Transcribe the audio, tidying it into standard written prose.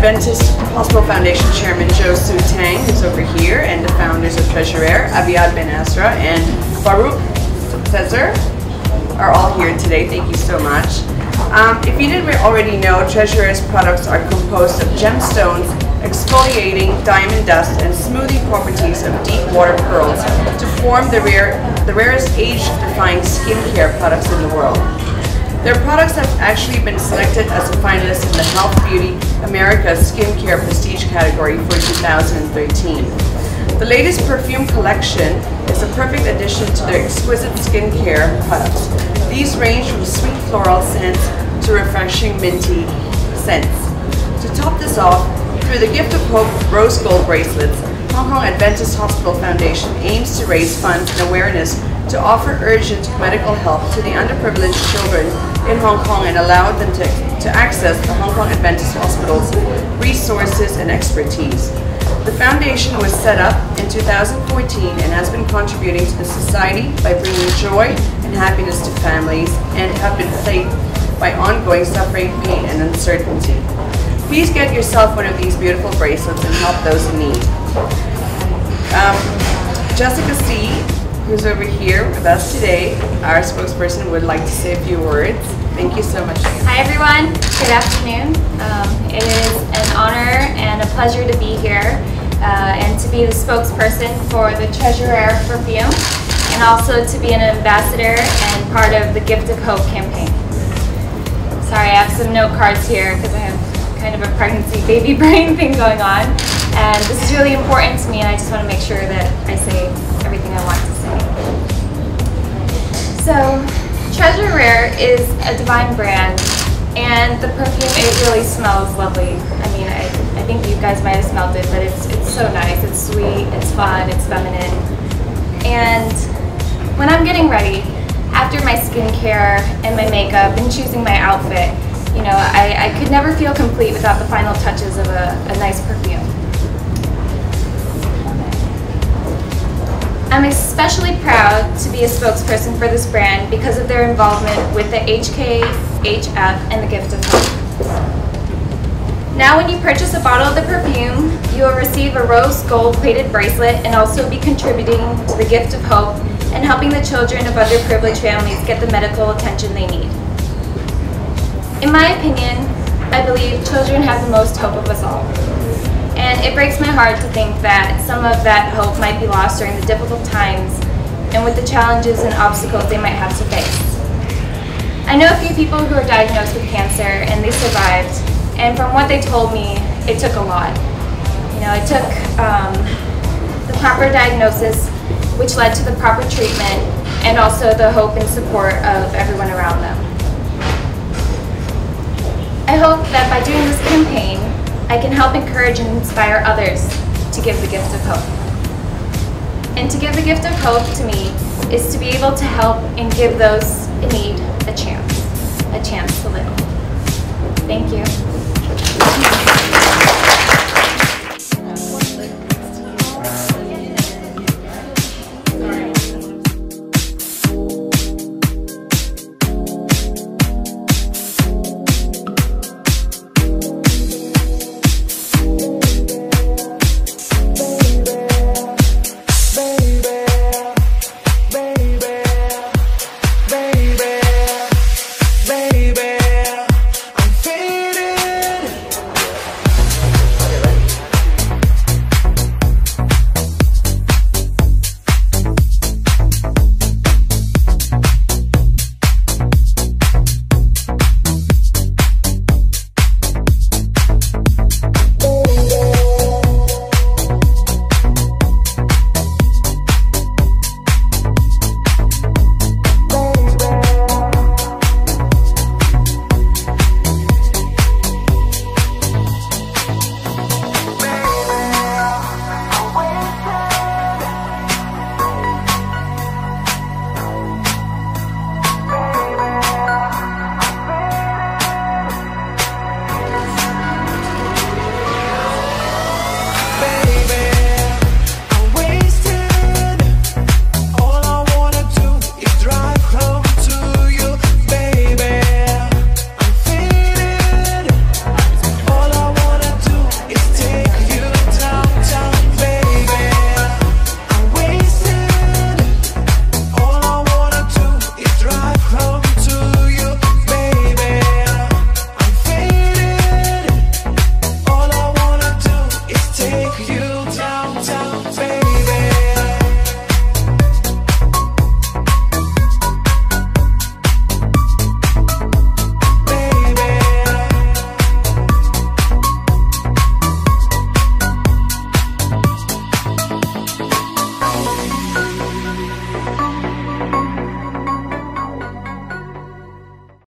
Adventist Hospital Foundation Chairman Joe Su Tang, who's over here, and the founders of Tresor Rare, Abiad Ben Asra and Baruch Tresor, are all here today. Thank you so much. If you didn't already know, Tresor Rare's products are composed of gemstones, exfoliating diamond dust, and smoothing properties of deep water pearls to form the rarest age-defying skincare products in the world. Their products have actually been selected as a finalist in the Health Beauty America's Skincare Prestige category for 2013. The latest perfume collection is a perfect addition to their exquisite skincare products. These range from sweet floral scents to refreshing minty scents. To top this off, through the Gift of Hope Rose Gold Bracelets, Hong Kong Adventist Hospital Foundation aims to raise funds and awareness to offer urgent medical help to the underprivileged children in Hong Kong and allow them to access the Hong Kong Adventist Hospital's resources and expertise. The foundation was set up in 2014 and has been contributing to the society by bringing joy and happiness to families and have been plagued by ongoing suffering, pain, and uncertainty. Please get yourself one of these beautiful bracelets and help those in need. Jessica C., who's over here with us today, our spokesperson, would like to say a few words. Thank you so much. Hi everyone, good afternoon. It is an honor and a pleasure to be here and to be the spokesperson for the Tresor Rare Perfume, and also to be an ambassador and part of the Gift of Hope campaign. Sorry, I have some note cards here because I have kind of a pregnancy baby brain thing going on, and this is really important to me, and I just want to make sure that I say everything I want to say. So, Tresor Rare is a divine brand, and the perfume, it really smells lovely. I mean, I think you guys might have smelled it, but it's so nice. It's sweet, it's fun, it's feminine. And when I'm getting ready, after my skincare and my makeup and choosing my outfit, you know, I could never feel complete without the final touches of a nice perfume. I'm especially proud to be a spokesperson for this brand because of their involvement with the HK, HF, and the Gift of Hope. Now when you purchase a bottle of the perfume, you will receive a rose gold plated bracelet and also be contributing to the Gift of Hope and helping the children of underprivileged families get the medical attention they need. In my opinion, I believe children have the most hope of us all. And it breaks my heart to think that some of that hope might be lost during the difficult times and with the challenges and obstacles they might have to face. I know a few people who were diagnosed with cancer and they survived, and from what they told me, it took a lot. You know, it took the proper diagnosis, which led to the proper treatment, and also the hope and support of everyone around them. I hope that by doing this campaign, I can help encourage and inspire others to give the gift of hope. And to give the gift of hope to me is to be able to help and give those in need a chance to live. Thank you.